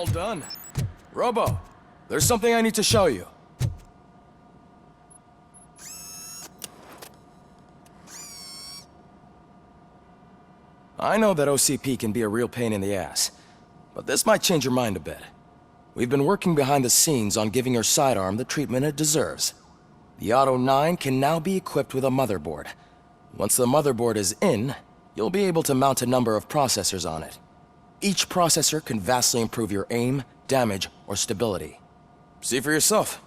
All done. Robo, there's something I need to show you. I know that OCP can be a real pain in the ass, but this might change your mind a bit. We've been working behind the scenes on giving your sidearm the treatment it deserves. The Auto 9 can now be equipped with a motherboard. Once the motherboard is in, you'll be able to mount a number of processors on it. Each processor can vastly improve your aim, damage, or stability. See for yourself.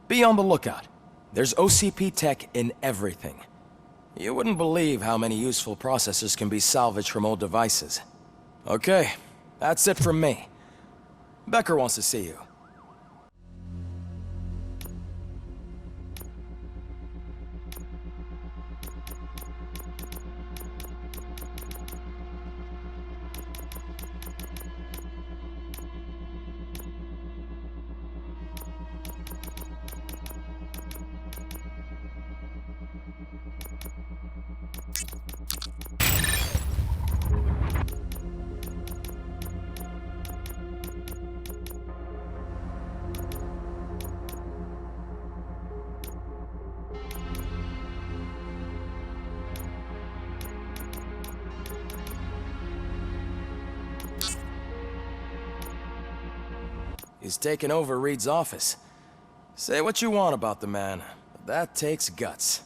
Be on the lookout. There's OCP tech in everything. You wouldn't believe how many useful processors can be salvaged from old devices. Okay, that's it from me. Becker wants to see you. He's taken over Reed's office. Say what you want about the man, but that takes guts.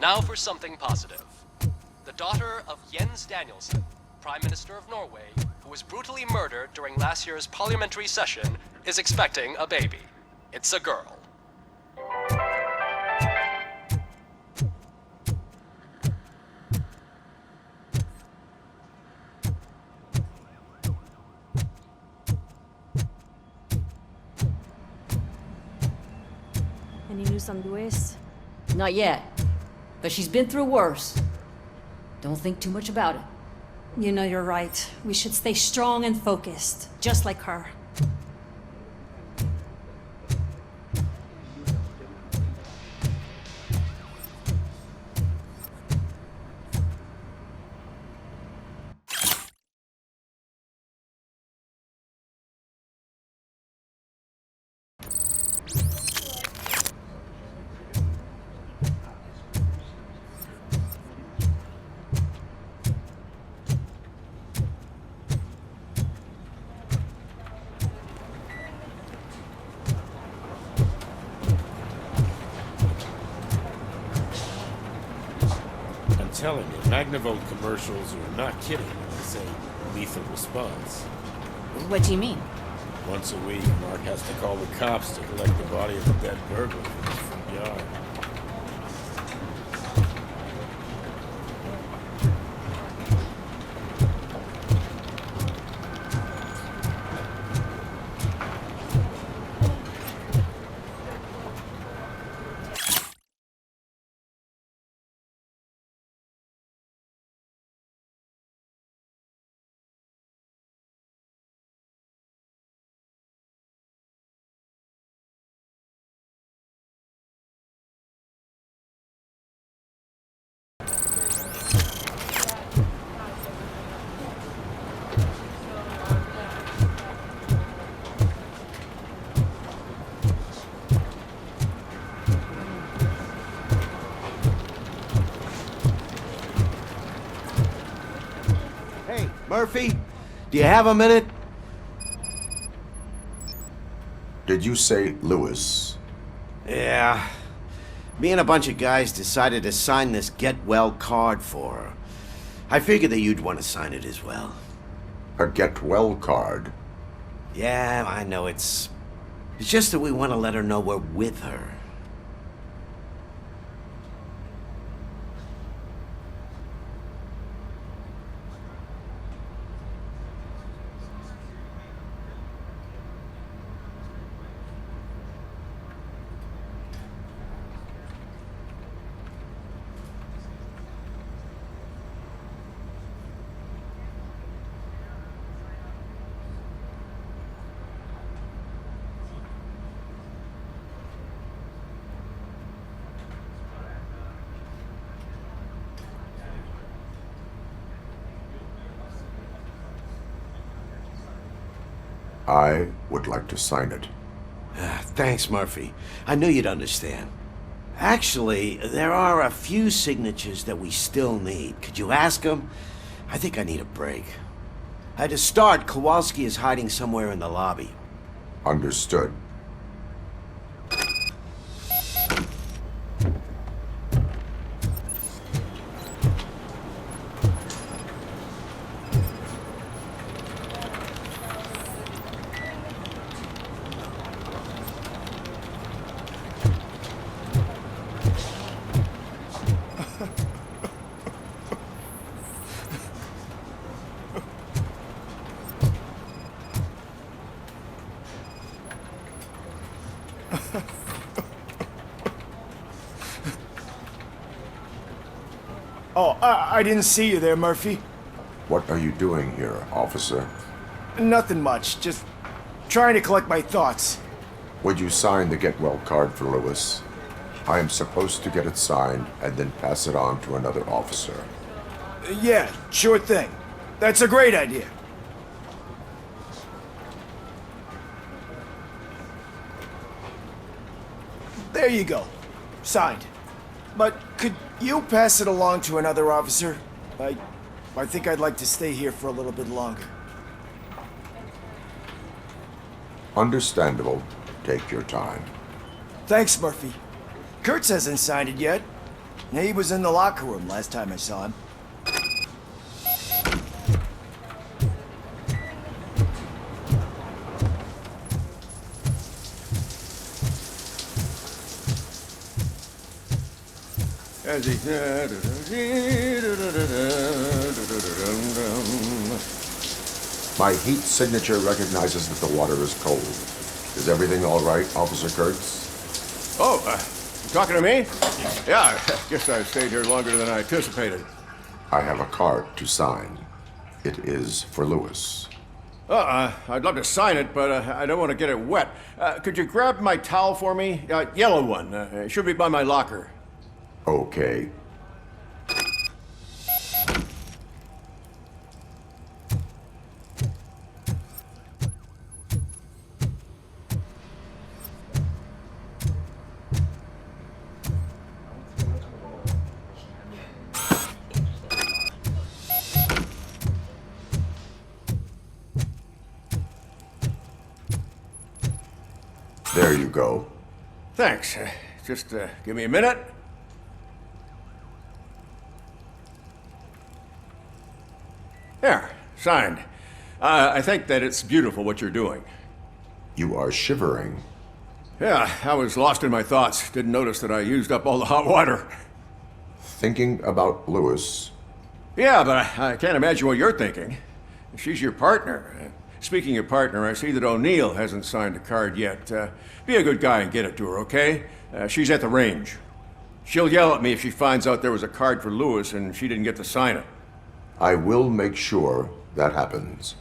Now for something positive. The daughter of Jens Danielson, Prime Minister of Norway, who was brutally murdered during last year's parliamentary session, is expecting a baby. It's a girl. Any news on Luis? Not yet. But she's been through worse. Don't think too much about it. You know you're right. We should stay strong and focused, just like her. Telling you, Magnavolt commercials are not kidding when they say lethal response. What do you mean? Once a week, Mark has to call the cops to collect the body of a dead burglar from his front yard. Murphy, do you have a minute? Did you say Lewis? Yeah. Me and a bunch of guys decided to sign this get well card for her. I figured that you'd want to sign it as well. A get well card? Yeah, I know it's just that we want to let her know we're with her. I would like to sign it. Thanks, Murphy. I knew you'd understand. Actually, there are a few signatures that we still need. Could you ask them? I think I need a break. To start, Kowalski is hiding somewhere in the lobby. Understood. Oh, I didn't see you there, Murphy. What are you doing here, officer? Nothing much, just trying to collect my thoughts. Would you sign the get well card for Lewis? I am supposed to get it signed and then pass it on to another officer. Yeah, sure thing. That's a great idea. There you go. Signed. But could you pass it along to another officer? I think I'd like to stay here for a little bit longer. Understandable. Take your time. Thanks, Murphy. Kurtz hasn't signed it yet. He was in the locker room last time I saw him. My heat signature recognizes that the water is cold. Is everything all right, Officer Kurtz? Oh, you talking to me? Yeah, I guess I stayed here longer than I anticipated. I have a card to sign. It is for Lewis. I'd love to sign it, but I don't want to get it wet. Could you grab my towel for me? Yellow one. It should be by my locker. Okay. There you go. Thanks. Just give me a minute. There, signed. I think that it's beautiful what you're doing. You are shivering. Yeah, I was lost in my thoughts. Didn't notice that I used up all the hot water. Thinking about Lewis. Yeah, but I can't imagine what you're thinking. She's your partner. Speaking of partner, I see that O'Neill hasn't signed a card yet. Be a good guy and get it to her, okay? She's at the range. She'll yell at me if she finds out there was a card for Lewis and she didn't get to sign it. I will make sure that happens.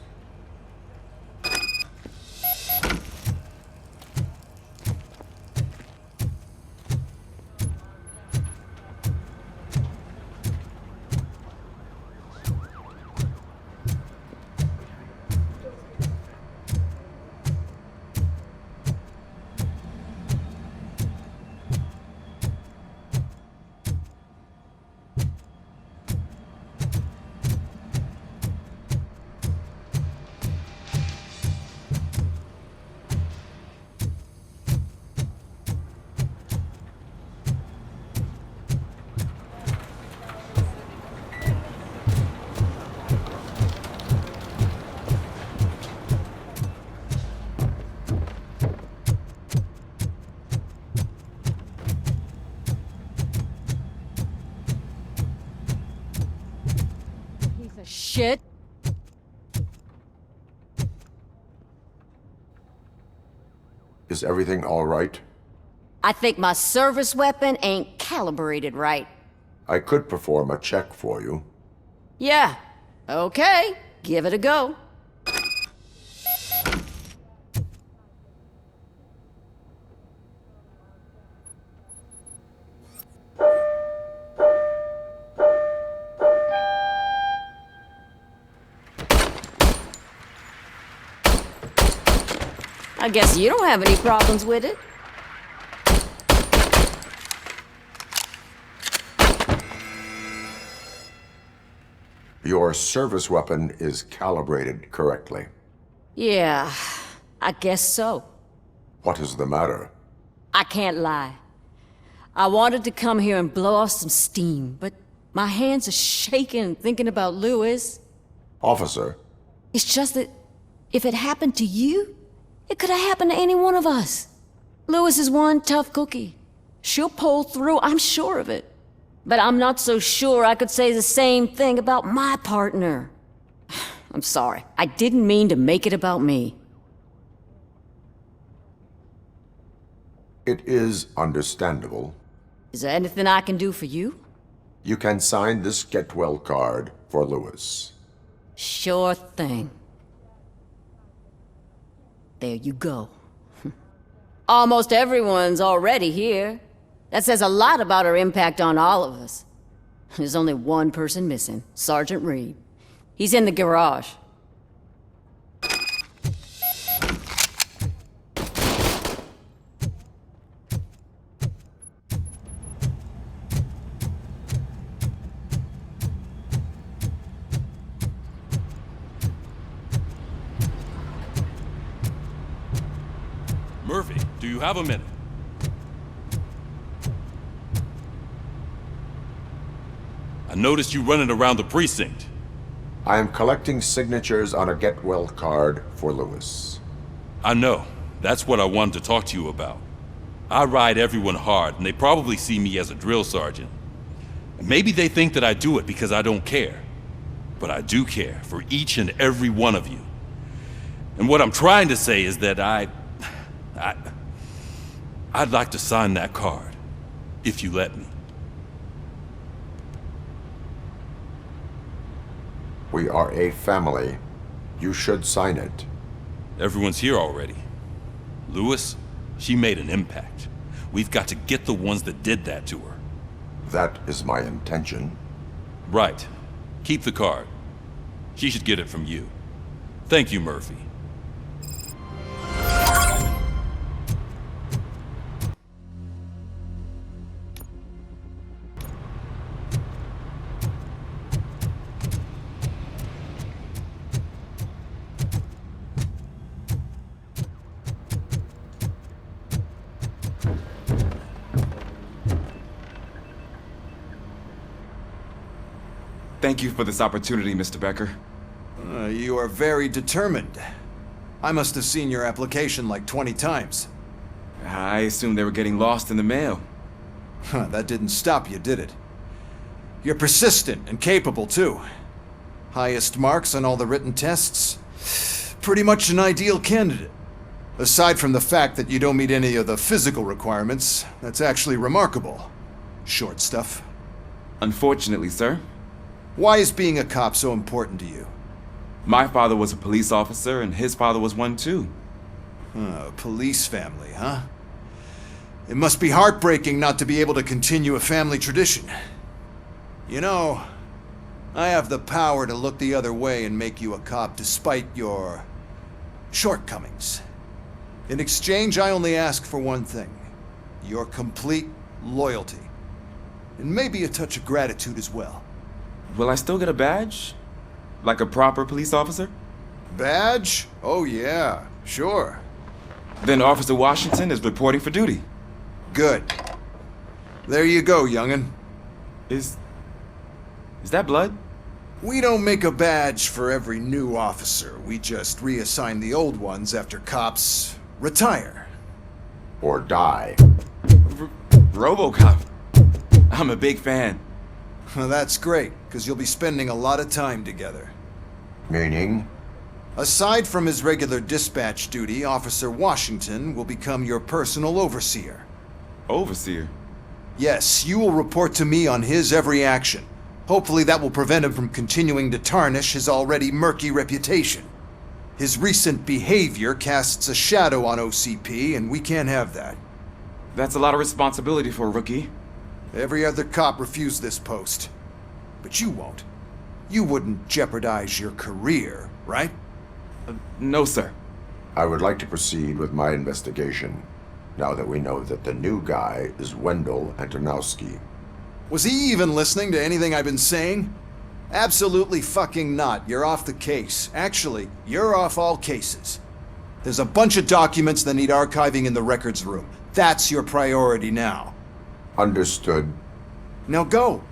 Shit. Is everything all right? I think my service weapon ain't calibrated right. I could perform a check for you. Yeah. Okay. Give it a go. I guess you don't have any problems with it. Your service weapon is calibrated correctly. Yeah, I guess so. What is the matter? I can't lie. I wanted to come here and blow off some steam, but my hands are shaking thinking about Lewis. Officer, It's just that if it happened to you, it could have happened to any one of us. Lewis is one tough cookie. She'll pull through, I'm sure of it. But I'm not so sure I could say the same thing about my partner. I'm sorry. I didn't mean to make it about me. it is understandable. Is there anything I can do for you? You can sign this get well card for Lewis. Sure thing. There you go. Almost everyone's already here. That says a lot about her impact on all of us. There's only one person missing, Sergeant Reed. He's in the garage. Murphy, do you have a minute? I noticed you running around the precinct. I am collecting signatures on a get well card for Lewis. I know. That's what I wanted to talk to you about. I ride everyone hard, and they probably see me as a drill sergeant. And maybe they think that I do it because I don't care. But I do care for each and every one of you. And what I'm trying to say is that I'd like to sign that card, if you let me. We are a family. You should sign it. Everyone's here already. Lewis, she made an impact. We've got to get the ones that did that to her. That is my intention. Right. Keep the card. She should get it from you. Thank you, Murphy. Thank you for this opportunity, Mr. Becker. You are very determined. I must have seen your application like 20 times. I assumed they were getting lost in the mail. That didn't stop you, did it? You're persistent and capable, too. Highest marks on all the written tests. Pretty much an ideal candidate. Aside from the fact that you don't meet any of the physical requirements, that's actually remarkable. Short stuff. Unfortunately, sir. Why is being a cop so important to you? My father was a police officer, and his father was one too. A police family, huh? It must be heartbreaking not to be able to continue a family tradition. You know, I have the power to look the other way and make you a cop despite your shortcomings. In exchange, I only ask for one thing. Your complete loyalty. And maybe a touch of gratitude as well. Will I still get a badge? Like a proper police officer? Badge? Oh yeah, sure. Then Officer Washington is reporting for duty. Good. There you go, young'un. Is that blood? We don't make a badge for every new officer. We just reassign the old ones after cops retire. Or die. Robocop. I'm a big fan. Well, that's great, because you'll be spending a lot of time together. Meaning? Aside from his regular dispatch duty, Officer Washington will become your personal overseer. Overseer? Yes, you will report to me on his every action. Hopefully that will prevent him from continuing to tarnish his already murky reputation. His recent behavior casts a shadow on OCP, and we can't have that. That's a lot of responsibility for a rookie. Every other cop refused this post. But you won't. You wouldn't jeopardize your career, right? No, sir. I would like to proceed with my investigation, now that we know that the new guy is Wendell Antonowski. Was he even listening to anything I've been saying? Absolutely fucking not. You're off the case. Actually, you're off all cases. There's a bunch of documents that need archiving in the records room. That's your priority now. Understood. Now go.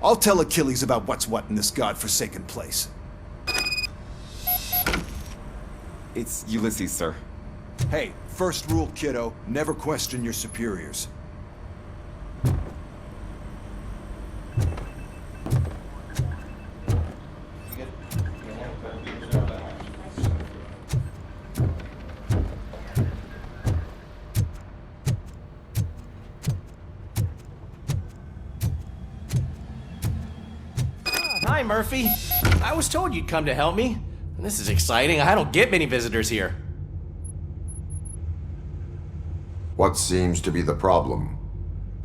I'll tell Achilles about what's what in this godforsaken place. It's Ulysses, sir. Hey, first rule, kiddo, never question your superiors. Hi, Murphy. I was told you'd come to help me. This is exciting. I don't get many visitors here. What seems to be the problem?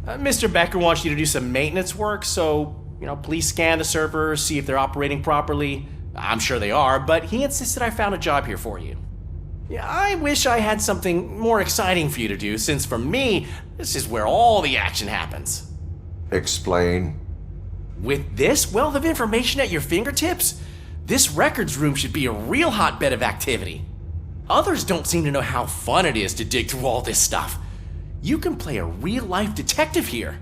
Mr. Becker wants you to do some maintenance work, so, please scan the servers, see if they're operating properly. I'm sure they are, but he insisted I found a job here for you. Yeah, I wish I had something more exciting for you to do, since for me, this is where all the action happens. Explain. With this wealth of information at your fingertips, this records room should be a real hotbed of activity. Others don't seem to know how fun it is to dig through all this stuff. You can play a real-life detective here.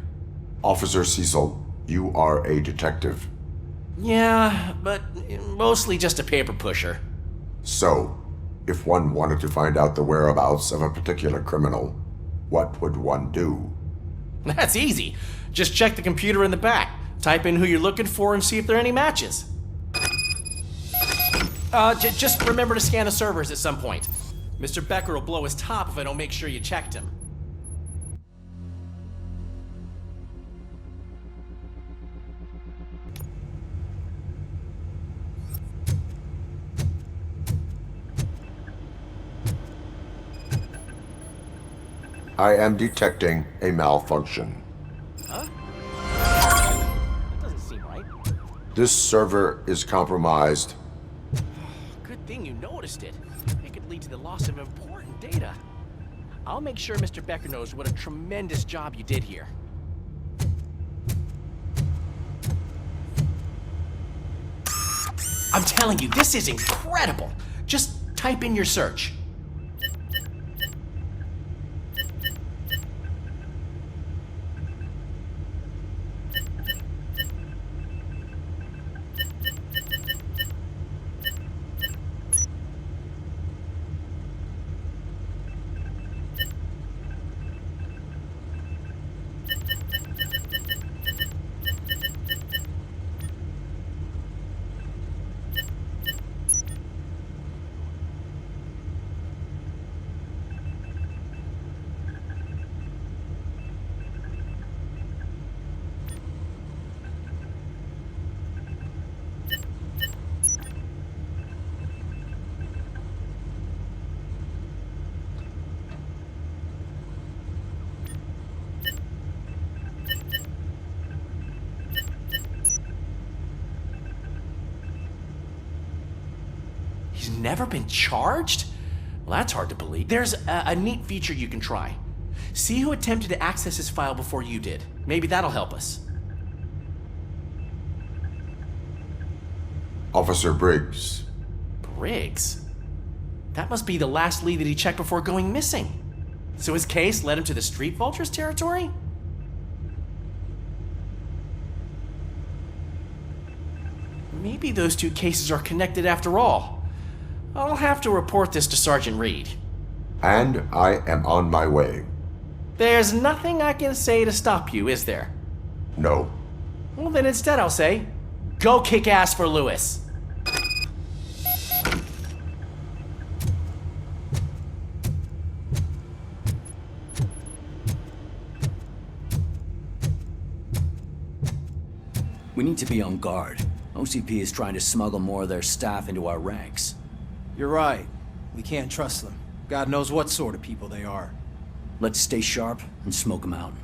Officer Cecil, you are a detective. Yeah, but mostly just a paper pusher. So, if one wanted to find out the whereabouts of a particular criminal, what would one do? That's easy. Just check the computer in the back, type in who you're looking for, and see if there are any matches. Just remember to scan the servers at some point. Mr. Becker will blow his top if I don't make sure you checked him. I am detecting a malfunction. Huh? That doesn't seem right. This server is compromised. Good thing you noticed it. It could lead to the loss of important data. I'll make sure Mr. Becker knows what a tremendous job you did here. I'm telling you, this is incredible. Just type in your search. He's never been charged? Well, that's hard to believe. There's a neat feature you can try. See who attempted to access his file before you did. Maybe that'll help us. Officer Briggs. Briggs? That must be the last lead that he checked before going missing. So his case led him to the Street Vultures territory? Maybe those two cases are connected after all. I'll have to report this to Sergeant Reed. And I am on my way. There's nothing I can say to stop you, is there? No. Well, then instead I'll say, go kick ass for Lewis. We need to be on guard. OCP is trying to smuggle more of their staff into our ranks. You're right. We can't trust them. God knows what sort of people they are. Let's stay sharp and smoke them out.